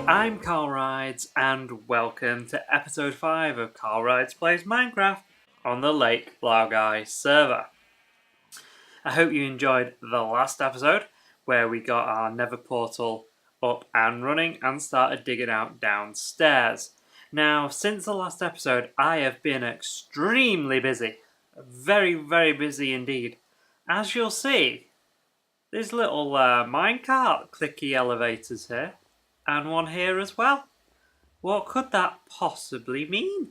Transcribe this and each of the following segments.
I'm CarlRyds and welcome to episode 5 of CarlRyds Plays Minecraft on the Lake Laogai server. I hope you enjoyed the last episode where we got our nether portal up and running and started digging out downstairs. Now, since the last episode, I have been extremely busy. Very, very busy indeed. As you'll see, there's little minecart clicky elevators here, and one here as well. What could that possibly mean?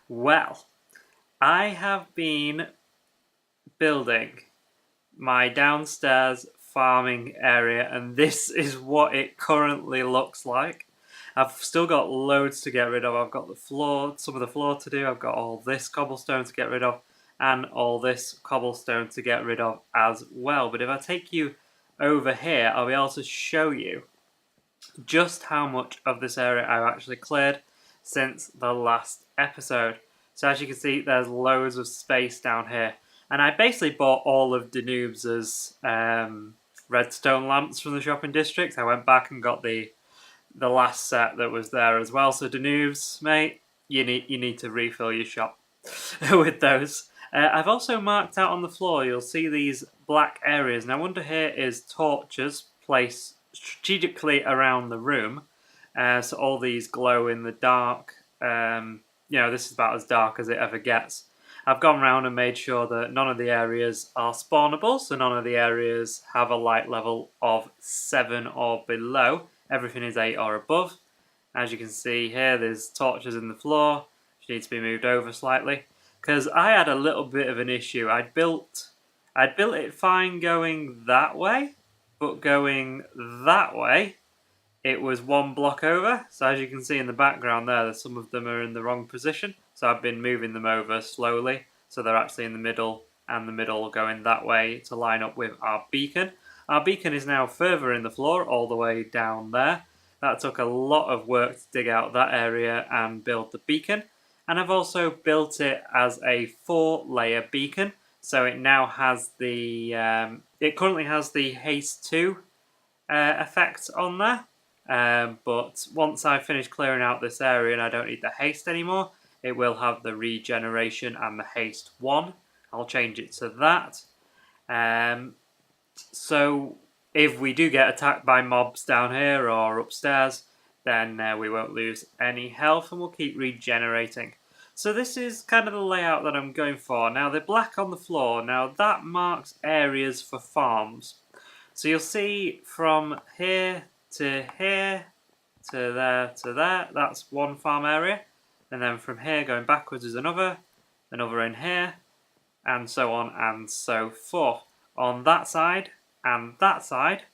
Well, I have been building my downstairs farming area, and this is what it currently looks like. I've still got loads to get rid of. I've got the floor, some of the floor to do. I've got all this cobblestone to get rid of, and all this cobblestone to get rid of as well. But if I take you over here, I'll be able to show you just how much of this area I've actually cleared since the last episode. So as you can see, there's loads of space down here. And I basically bought all of Danube's redstone lamps from the shopping district. I went back and got the last set that was there as well. So Danube's, mate, you need to refill your shop with those. I've also marked out on the floor, you'll see these black areas. Now under here is torches placed strategically around the room. So all these glow in the dark. This is about as dark as it ever gets. I've gone around and made sure that none of the areas are spawnable, so none of the areas have a light level of 7 or below. Everything is 8 or above. As you can see here, there's torches in the floor, which need to be moved over slightly. Because I had a little bit of an issue. I'd built it fine going that way, but going that way, it was one block over. So as you can see in the background there, some of them are in the wrong position. So I've been moving them over slowly, so they're actually in the middle, and the middle going that way to line up with our beacon. Our beacon is now further in the floor, all the way down there. That took a lot of work to dig out that area and build the beacon. And I've also built it as a 4-layer beacon, so it now has the it currently has the haste 2 effect on there. But once I finish clearing out this area and I don't need the haste anymore, it will have the regeneration and the haste 1. I'll change it to that. So if we do get attacked by mobs down here or upstairs, then we won't lose any health and we'll keep regenerating. So this is kind of the layout that I'm going for. Now the black on the floor, now that marks areas for farms. So you'll see from here to there, that's one farm area. And then from here going backwards is another in here, and so on and so forth. On that side and that side,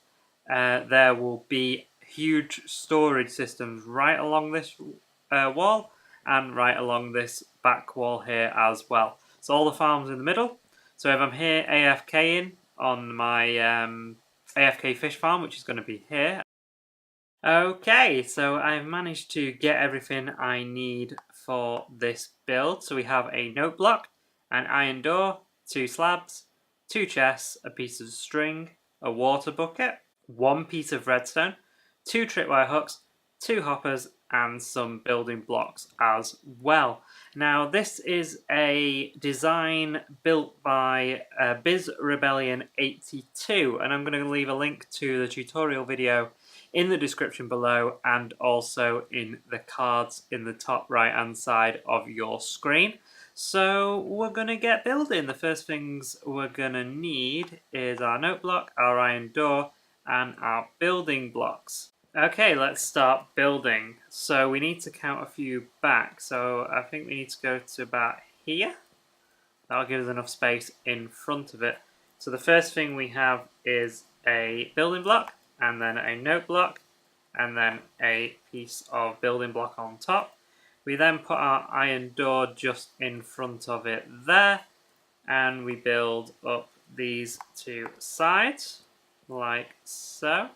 there will be huge storage systems right along this wall and right along this back wall here as well. So all the farms in the middle. So if I'm here AFKing on my AFK fish farm, which is going to be here. Okay, so I've managed to get everything I need for this build. So we have a note block, an iron door, 2 slabs, 2 chests, a piece of string, a water bucket, 1 piece of redstone, 2 tripwire hooks, 2 hoppers, and some building blocks as well. Now this is a design built by Biz Rebellion 82, and I'm going to leave a link to the tutorial video in the description below and also in the cards in the top right hand side of your screen. So we're going to get building. The first things we're going to need is our note block, our iron door, and our building blocks. Okay, let's start building. So we need to count a few back. So I think we need to go to about here. That'll give us enough space in front of it. So the first thing we have is a building block, and then a note block, and then a piece of building block on top. We then put our iron door just in front of it there, and we build up these 2 sides, like so.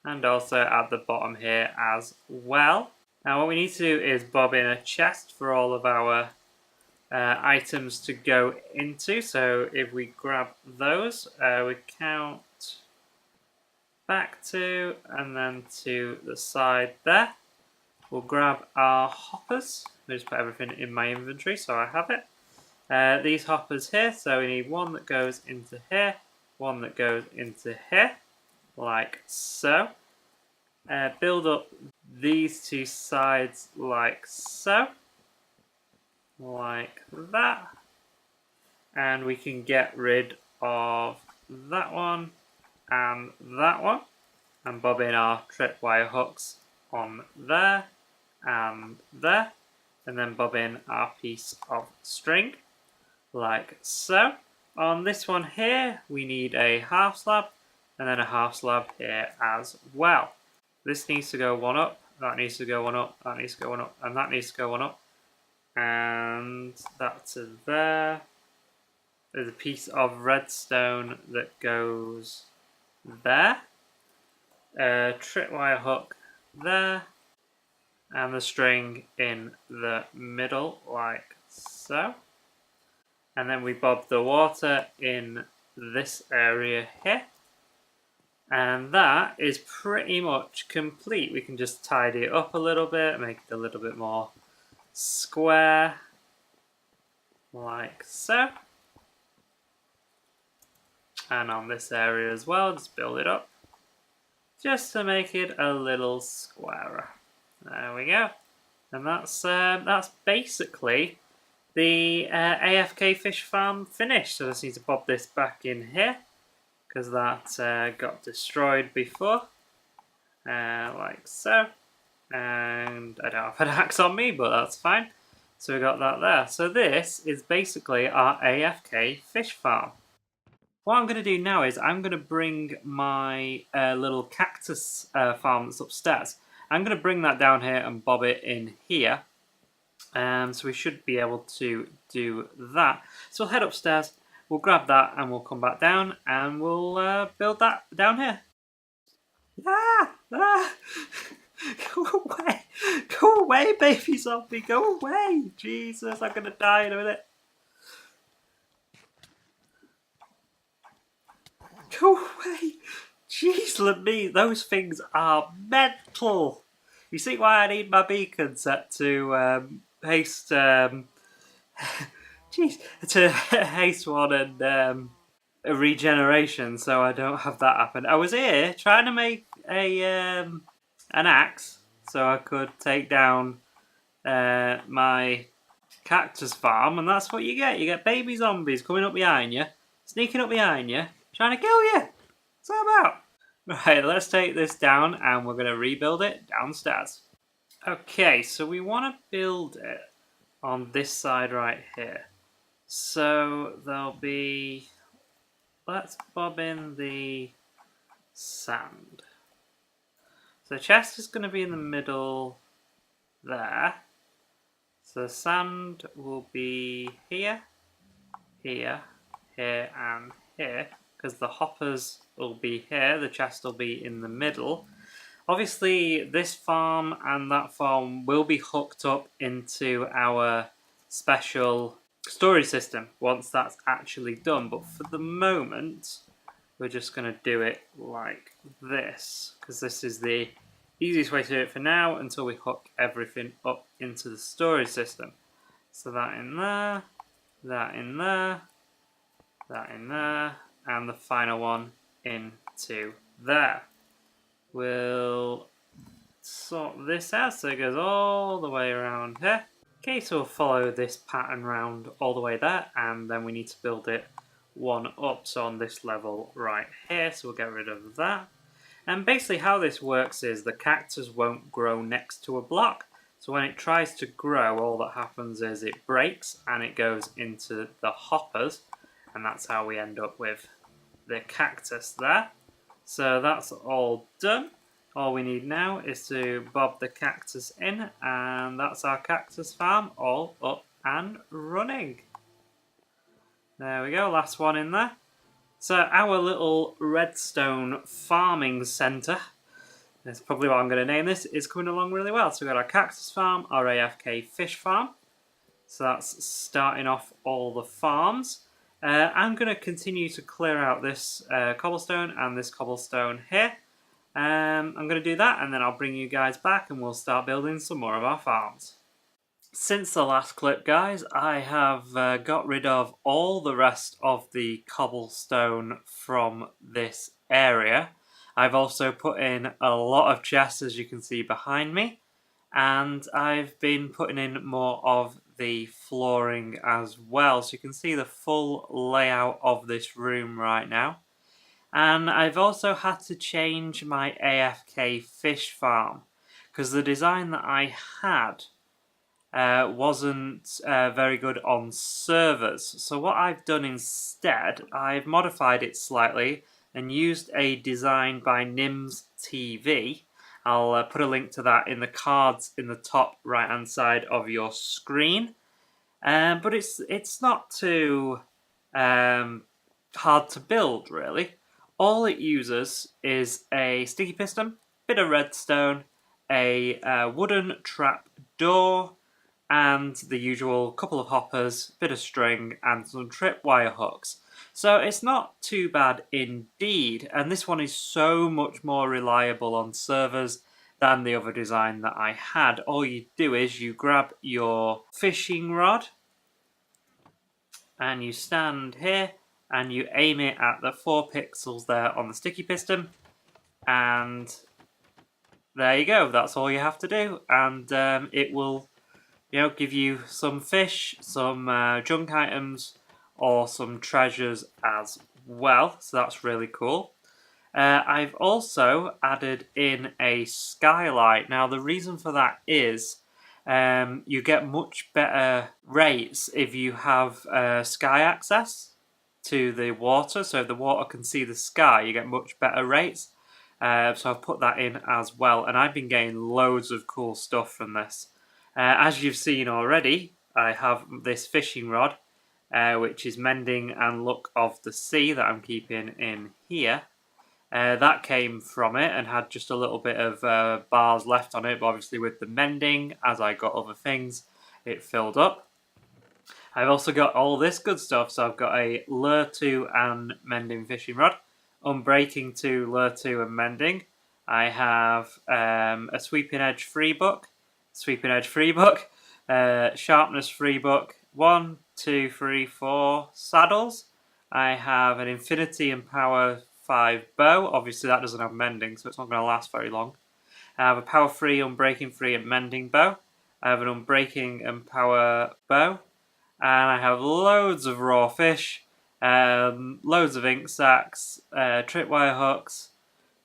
And also at the bottom here as well. Now what we need to do is bob in a chest for all of our items to go into. So if we grab those, we count back to, and then to the side there. We'll grab our hoppers. I'll just put everything in my inventory so I have it. These hoppers here, so we need one that goes into here, one that goes into here, like so. Build up these two sides like so, like that. And we can get rid of that one and that one, and bob in our tripwire hooks on there and there, and then bob in our piece of string like so. On this one here we need a half slab and then a half slab here as well. This needs to go one up, that needs to go one up, that needs to go one up, and that needs to go one up, and that's there. There's a piece of redstone that goes there, a tripwire hook there, and the string in the middle like so. And then we bob the water in this area here. And that is pretty much complete. We can just tidy it up a little bit, make it a little bit more square, like so. And on this area as well, just build it up, just to make it a little squarer. There we go. And that's basically the AFK fish farm finished. So I just need to pop this back in here, because that got destroyed before, like so. And I don't have an axe on me, but that's fine. So we got that there. So this is basically our AFK fish farm. What I'm going to do now is I'm going to bring my little cactus farm that's upstairs. I'm going to bring that down here and bob it in here. So we should be able to do that. So we'll head upstairs, we'll grab that, and we'll come back down and we'll build that down here. Ah! Ah! Go away! Go away, baby zombie! Go away! Jesus, I'm going to die in a minute. Go away! Jeez, let me. Those things are mental. You see why I need my beacon set to haste. Jeez, to haste one and a regeneration, so I don't have that happen. I was here trying to make a an axe so I could take down my cactus farm, and that's what you get. You get baby zombies coming up behind you, sneaking up behind you, trying to kill you. What's that about? Right, let's take this down and we're going to rebuild it downstairs. Okay, so we want to build it on this side right here. So there'll be... Let's bob in the sand. So the chest is going to be in the middle there. So the sand will be here, here, here, and here. Because the hoppers will be here, the chest will be in the middle. Obviously, this farm and that farm will be hooked up into our special storage system once that's actually done. But for the moment, we're just going to do it like this, because this is the easiest way to do it for now until we hook everything up into the storage system. So that in there, that in there, that in there, and the final one into there. We'll sort this out so it goes all the way around here. Okay, so we'll follow this pattern round all the way there, and then we need to build it one up, so on this level right here, so we'll get rid of that. And basically how this works is the cactus won't grow next to a block, so when it tries to grow, all that happens is it breaks and it goes into the hoppers, and that's how we end up with the cactus there. So that's all done. All we need now is to bob the cactus in, and that's our cactus farm all up and running. There we go, last one in there. So our little redstone farming centre, that's probably what I'm going to name this, is coming along really well. So we've got our cactus farm, our AFK fish farm. So that's starting off all the farms. I'm going to continue to clear out this cobblestone and this cobblestone here. I'm going to do that, and then I'll bring you guys back and we'll start building some more of our farms. Since the last clip, guys, I have got rid of all the rest of the cobblestone from this area. I've also put in a lot of chests, as you can see behind me, and I've been putting in more of the flooring as well, so you can see the full layout of this room right now. And I've also had to change my AFK fish farm, because the design that I had wasn't very good on servers. So what I've done instead, I've modified it slightly and used a design by Nims TV. I'll put a link to that in the cards in the top right hand side of your screen. But it's not too hard to build, really. All it uses is a sticky piston, bit of redstone, a wooden trap door, and the usual couple of hoppers, bit of string, and some tripwire hooks. So it's not too bad indeed, and this one is so much more reliable on servers than the other design that I had. All you do is you grab your fishing rod and you stand here and you aim it at the 4 pixels there on the sticky piston, and there you go. That's all you have to do, and it will give you some fish, some junk items, or some treasures as well. So that's really cool. I've also added in a skylight. Now the reason for that is you get much better rates if you have sky access to the water. So if the water can see the sky, you get much better rates. So I've put that in as well, and I've been getting loads of cool stuff from this. As you've seen already, I have this fishing rod, which is mending and look of the sea that I'm keeping in here. That came from it and had just a little bit of bars left on it, but obviously with the mending, as I got other things, it filled up. I've also got all this good stuff, so I've got a lure 2 and mending fishing rod, unbreaking 2, lure 2 and mending. I have a sweeping edge free book, sharpness free book, 1, 2, 3, 4 saddles. I have an infinity and power 5 bow. Obviously that doesn't have mending, so it's not going to last very long. I have a power 3, unbreaking 3 and mending bow. I have an unbreaking and power bow. And I have loads of raw fish, loads of ink sacs, tripwire hooks,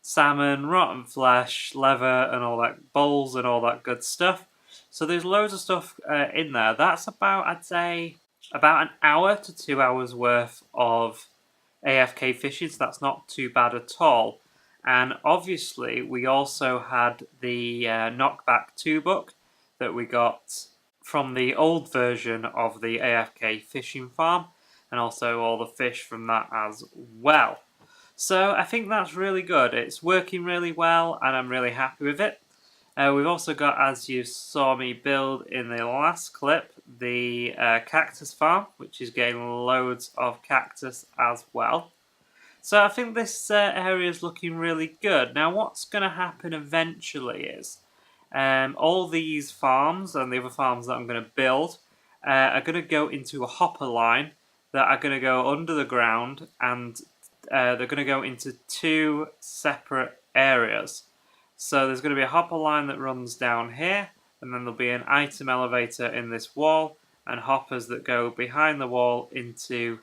salmon, rotten flesh, leather, and all that, bowls and all that good stuff. So there's loads of stuff in there. That's about, I'd say, about an hour to 2 hours worth of AFK fishing, so that's not too bad at all. And obviously we also had the Knockback 2 book that we got from the old version of the AFK fishing farm, and also all the fish from that as well. So I think that's really good. It's working really well and I'm really happy with it. We've also got, as you saw me build in the last clip, the cactus farm, which is getting loads of cactus as well. So I think this area is looking really good. Now what's going to happen eventually is all these farms and the other farms that I'm going to build are going to go into a hopper line that are going to go under the ground, and they're going to go into 2 separate areas. So there's going to be a hopper line that runs down here, and then there'll be an item elevator in this wall, and hoppers that go behind the wall into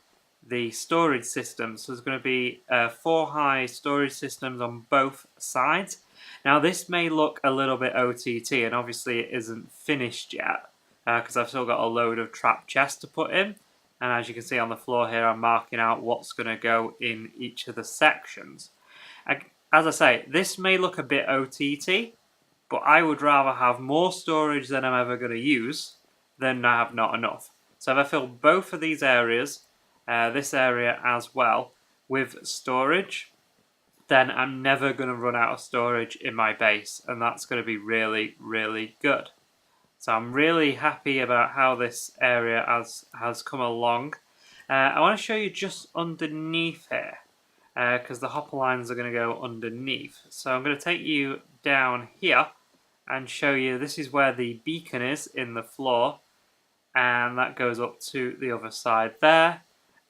the storage system. So there's going to be 4 high storage systems on both sides. Now this may look a little bit OTT, and obviously it isn't finished yet, because I've still got a load of trap chests to put in. And as you can see on the floor here, I'm marking out what's going to go in each of the sections. As I say, this may look a bit OTT, but I would rather have more storage than I'm ever going to use than I have not enough. So if I fill both of these areas, this area as well, with storage, then I'm never going to run out of storage in my base, and that's going to be really, really good. So I'm really happy about how this area has come along. I want to show you just underneath here. because the hopper lines are going to go underneath. So I'm going to take you down here and show you this is where the beacon is in the floor, and that goes up to the other side there,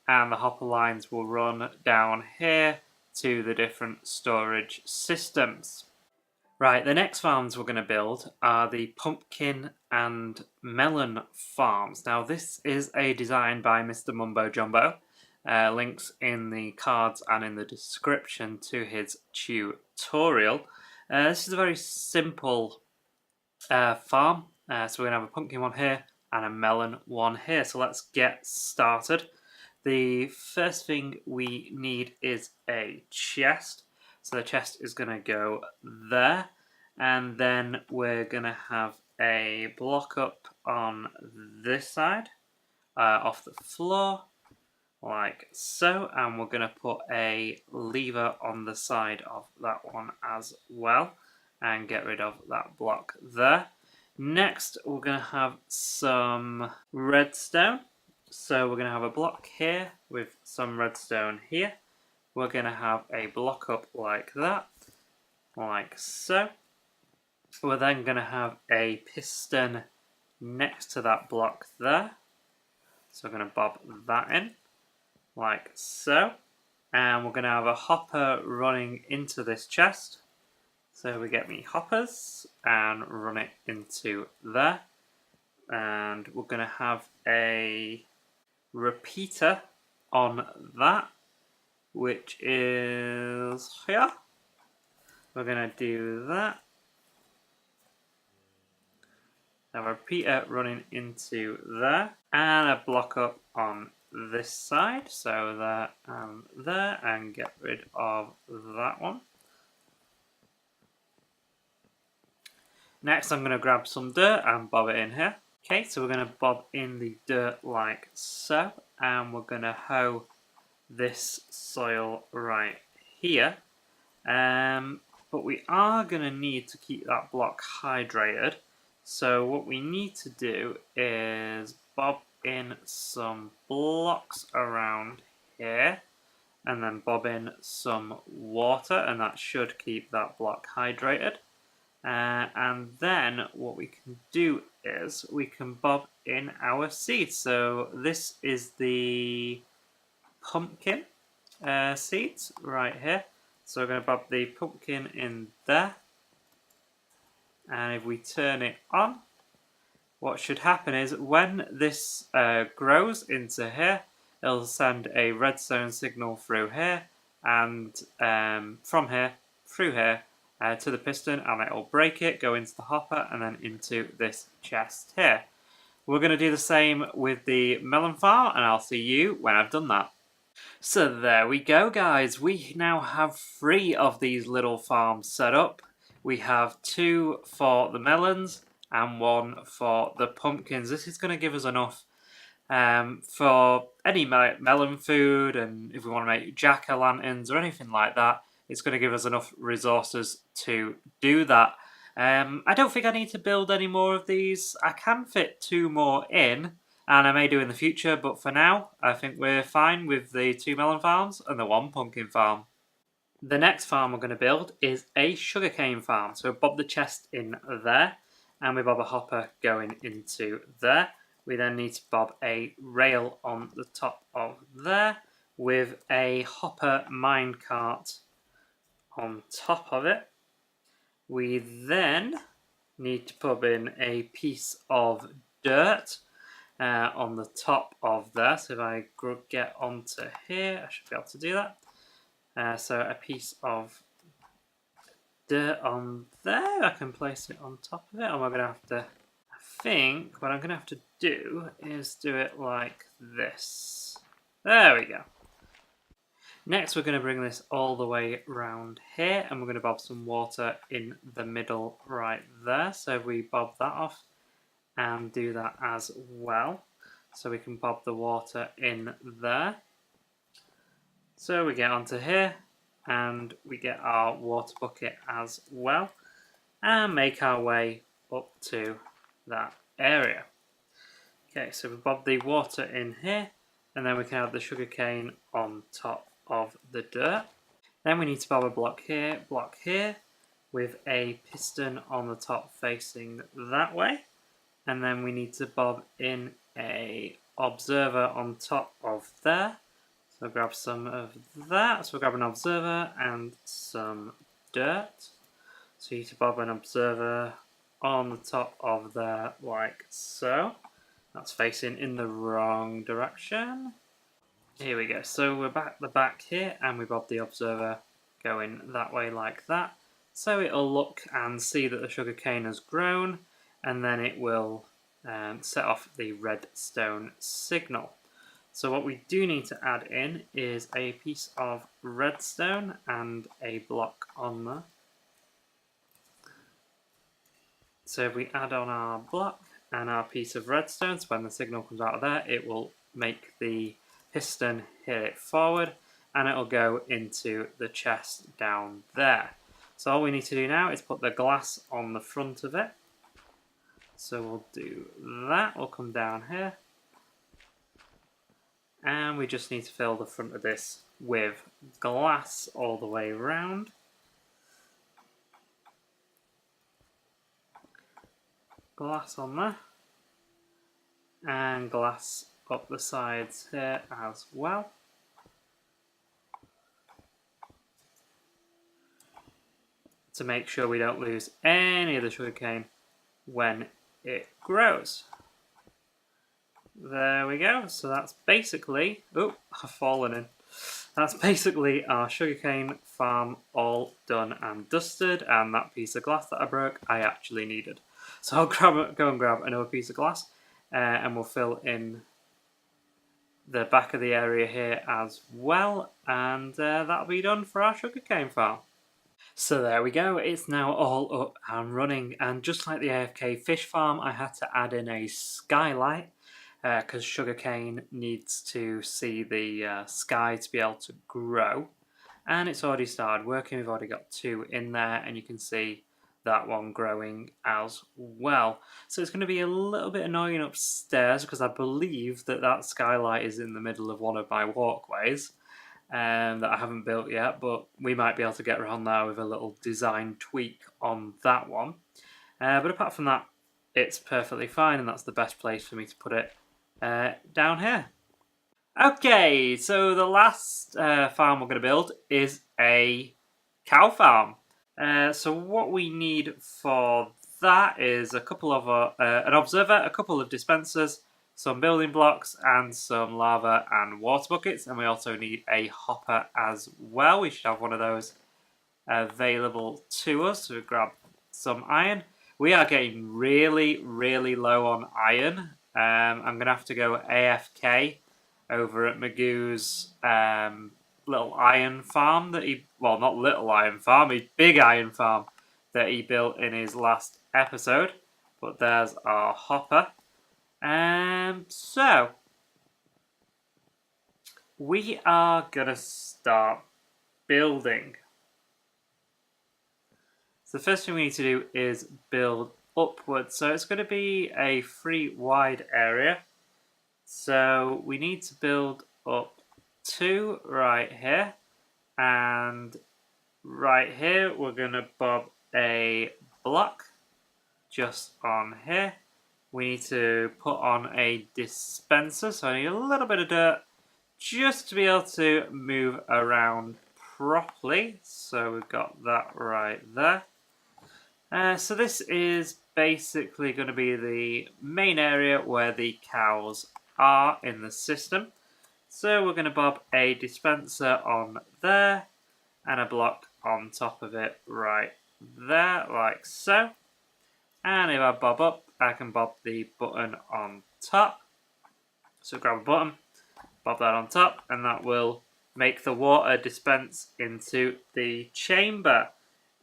and the hopper lines will run down here to the different storage systems. Right, the next farms we're going to build are the pumpkin and melon farms. Now this is a design by Mr. Mumbo Jumbo. Links in the cards and in the description to his tutorial. This is a very simple farm. So we're going to have a pumpkin one here and a melon one here. So let's get started. The first thing we need is a chest. So the chest is going to go there, and then we're going to have a block up on this side off the floor, like so, and we're going to put a lever on the side of that one as well and get rid of that block there. Next, we're going to have some redstone. So we're going to have a block here with some redstone here. We're going to have a block up like that, like so. We're then going to have a piston next to that block there. So we're going to bob that in, like so. And we're going to have a hopper running into this chest. So we get me hoppers and run it into there. And we're going to have a repeater on that, which is here. We're going to do that. Have a repeater running into there, and a block up on this side, so there and there, and get rid of that one. Next I'm going to grab some dirt and bob it in here. Okay, so we're going to bob in the dirt like so, and we're going to hoe this soil right here. But we are going to need to keep that block hydrated. So what we need to do is bob in some blocks around here, and then bob in some water, and that should keep that block hydrated. And then what we can do is we can bob in our seeds. So this is the pumpkin seeds right here. So we're going to bob the pumpkin in there. And if we turn it on, what should happen is when this grows into here, it'll send a redstone signal through here, and from here, through here, to the piston, and it will break it, go into the hopper, and then into this chest here. We're going to do the same with the melon farm, and I'll see you when I've done that. So there we go, guys. We now have 3 of these little farms set up. We have 2 for the melons and 1 for the pumpkins. This is going to give us enough for any melon food, and if we want to make jack-o'-lanterns or anything like that, it's going to give us enough resources to do that. I don't think I need to build any more of these. I can fit 2 more in, and I may do in the future, but for now, I think we're fine with the 2 melon farms and the 1 pumpkin farm. The next farm we're going to build is a sugarcane farm. So bob the chest in there, and we bob a hopper going into there. We then need to bob a rail on the top of there with a hopper minecart on top of it. We then need to put in a piece of dirt on the top of there. So if I get onto here, I should be able to do that. So a piece of dirt on there, I can place it on top of it, and we're going to have to, I think what I'm going to have to do is do it like this. There we go. Next we're going to bring this all the way around here, and we're going to bob some water in the middle right there. So if we bob that off and do that as well, so we can bob the water in there. So we get onto here, and we get our water bucket as well, and make our way up to that area. Okay, so we bob the water in here, and then we can have the sugarcane on top of the dirt. Then we need to bob a block here, with a piston on the top facing that way. And then we need to bob in a observer on top of there. So I'll grab some of that. So we'll grab an observer and some dirt. So you need to bob an observer on the top of there like so. That's facing in the wrong direction. Here we go. So we're back at the back here and we bob the observer going that way like that. So it'll look and see that the sugarcane has grown, and then it will set off the redstone signal. So what we do need to add in is a piece of redstone and a block on there. So if we add on our block and our piece of redstone, so when the signal comes out of there, it will make the piston hit it forward and it'll go into the chest down there. So all we need to do now is put the glass on the front of it. So we'll do that. We'll come down here. And we just need to fill the front of this with glass all the way around. Glass on there. And glass up the sides here as well. To make sure we don't lose any of the sugarcane when it grows. There we go. So that's basically, oh, I've fallen in. That's basically our sugarcane farm all done and dusted, and that piece of glass that I broke, I actually needed. So I'll go and grab another piece of glass, and we'll fill in the back of the area here as well, and that'll be done for our sugarcane farm. So there we go, it's now all up and running, and just like the AFK fish farm, I had to add in a skylight because sugarcane needs to see the sky to be able to grow, and it's already started working. We've already got 2 in there, and you can see that one growing as well. So it's going to be a little bit annoying upstairs because I believe that skylight is in the middle of one of my walkways that I haven't built yet, but we might be able to get around there with a little design tweak on that one. But apart from that, it's perfectly fine, and that's the best place for me to put it down here. Okay, so the last farm we're going to build is a cow farm. So what we need for that is a couple of an observer, a couple of dispensers, some building blocks, and some lava and water buckets, and we also need a hopper as well. We should have one of those available to us. So we grab some iron. We are getting really, really low on iron. I'm going to have to go AFK over at Magoo's little iron farm that he, well, not little iron farm, his big iron farm that he built in his last episode. But there's our hopper. So we are gonna start building. So the first thing we need to do is build upwards. So it's going to be a 3 wide area. So we need to build up 2 right here, and right here we're going to bob a block just on here. We need to put on a dispenser, so I need a little bit of dirt just to be able to move around properly. So we've got that right there. So this is basically going to be the main area where the cows are in the system. So we're going to bob a dispenser on there and a block on top of it right there, like so. And if I bob up, I can bob the button on top. So grab a button, bob that on top, and that will make the water dispense into the chamber,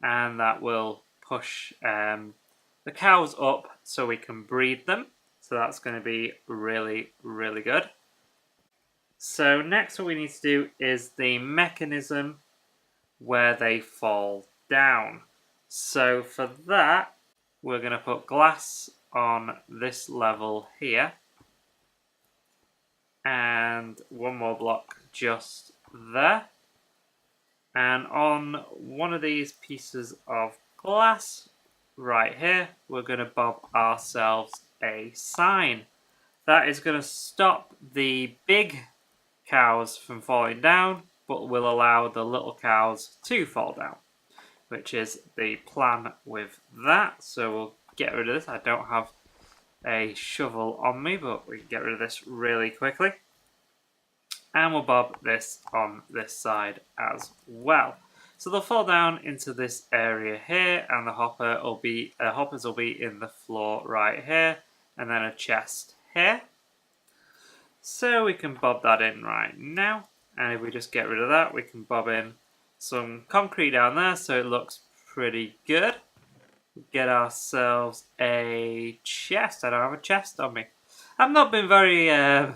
and that will push the cows up so we can breed them. So that's going to be really, really good. So next what we need to do is the mechanism where they fall down. So for that, we're going to put glass on this level here, and one more block just there. And on one of these pieces of glass right here, we're going to bob ourselves a sign. That is going to stop the big cows from falling down, but will allow the little cows to fall down, which is the plan with that. So we'll get rid of this. I don't have a shovel on me, but we can get rid of this really quickly. And we'll bob this on this side as well. So they'll fall down into this area here, and the hoppers will be in the floor right here, and then a chest here. So we can bob that in right now, and if we just get rid of that, we can bob in some concrete down there so it looks pretty good. Get ourselves a chest. I don't have a chest on me. I've not been very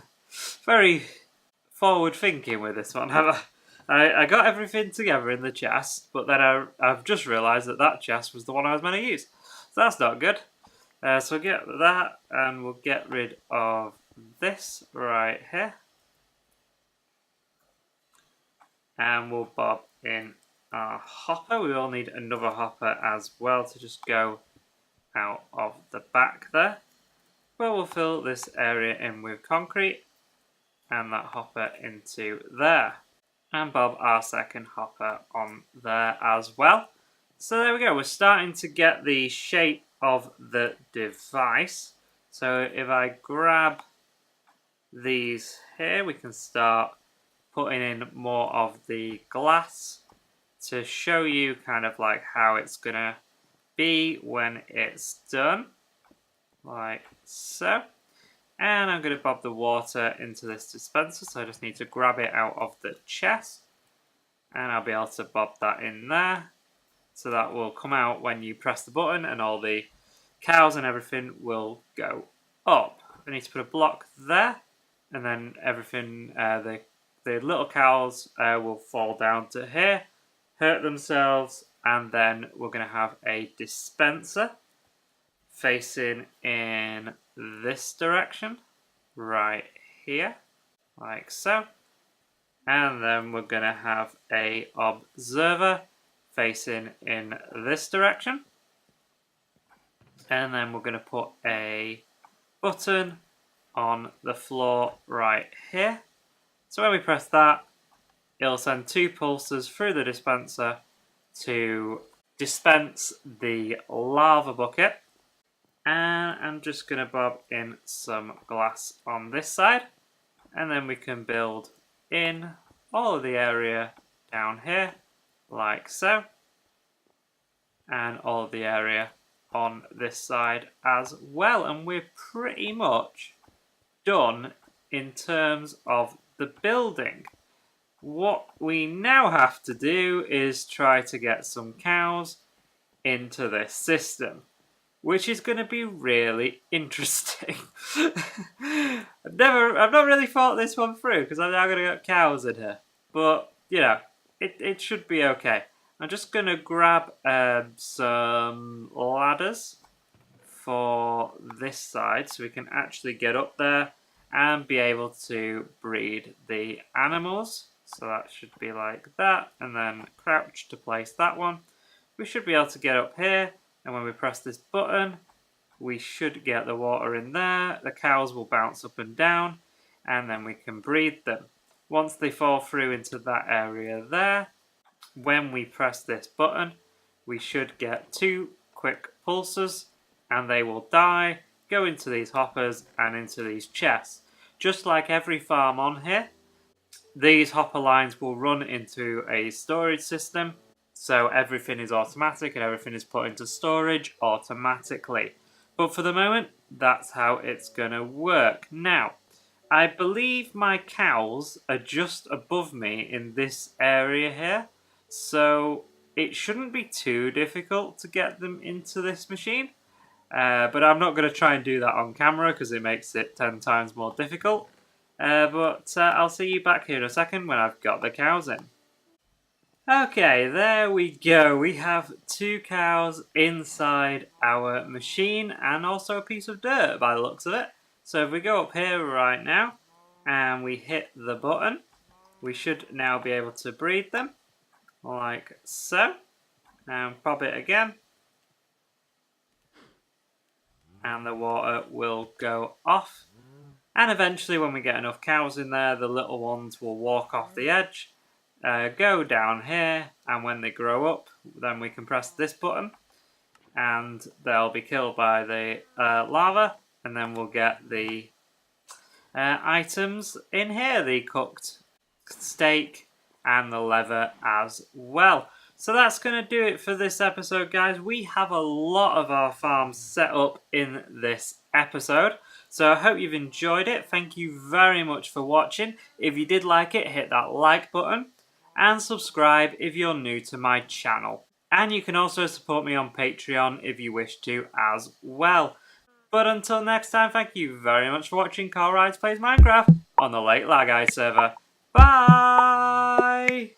forward thinking with this one, have I? I got everything together in the chest, but then I've just realised that chest was the one I was meant to use. So that's not good. So we'll get that, and we'll get rid of this right here. And we'll bob in our hopper. We will need another hopper as well to just go out of the back there. But we'll fill this area in with concrete and that hopper into there. And bob our second hopper on there as well. So there we go, we're starting to get the shape of the device. So if I grab these here, we can start putting in more of the glass to show you kind of like how it's gonna be when it's done, like so. And I'm going to bob the water into this dispenser, so I just need to grab it out of the chest, and I'll be able to bob that in there. So that will come out when you press the button, and all the cows and everything will go up. I need to put a block there, and then everything, the little cows will fall down to here, hurt themselves, and then we're going to have a dispenser facing in this direction, right here, like so. And then we're going to have a observer facing in this direction. And then we're going to put a button on the floor right here. So when we press that, it'll send 2 pulses through the dispenser to dispense the lava bucket. And I'm just going to bob in some glass on this side, and then we can build in all of the area down here, like so, and all of the area on this side as well. And we're pretty much done in terms of the building. What we now have to do is try to get some cows into this system, which is going to be really interesting. I've not really thought this one through, because I'm now going to get cows in here. But, you know, it should be okay. I'm just going to grab some ladders for this side, so we can actually get up there and be able to breed the animals. So that should be like that, and then crouch to place that one. We should be able to get up here, and when we press this button, we should get the water in there. The cows will bounce up and down, and then we can breed them. Once they fall through into that area there, when we press this button, we should get 2 quick pulses, and they will die, go into these hoppers and into these chests. Just like every farm on here, these hopper lines will run into a storage system, so everything is automatic and everything is put into storage automatically. But for the moment, that's how it's going to work. Now, I believe my cows are just above me in this area here, so it shouldn't be too difficult to get them into this machine. But I'm not going to try and do that on camera because it makes it 10 times more difficult. But I'll see you back here in a second when I've got the cows in. Okay, there we go. We have 2 cows inside our machine, and also a piece of dirt by the looks of it. So if we go up here right now and we hit the button, we should now be able to breed them. like so. And pop it again. And the water will go off. And eventually when we get enough cows in there, the little ones will walk off the edge, go down here, and when they grow up, then we can press this button, and they'll be killed by the lava, and then we'll get the items in here, the cooked steak and the leather as well. So that's going to do it for this episode, guys. We have a lot of our farms set up in this episode. So I hope you've enjoyed it. Thank you very much for watching. If you did like it, hit that like button and subscribe if you're new to my channel. And you can also support me on Patreon if you wish to as well. But until next time, thank you very much for watching CarlRyds Plays Minecraft on the Lake Laogai server. Bye!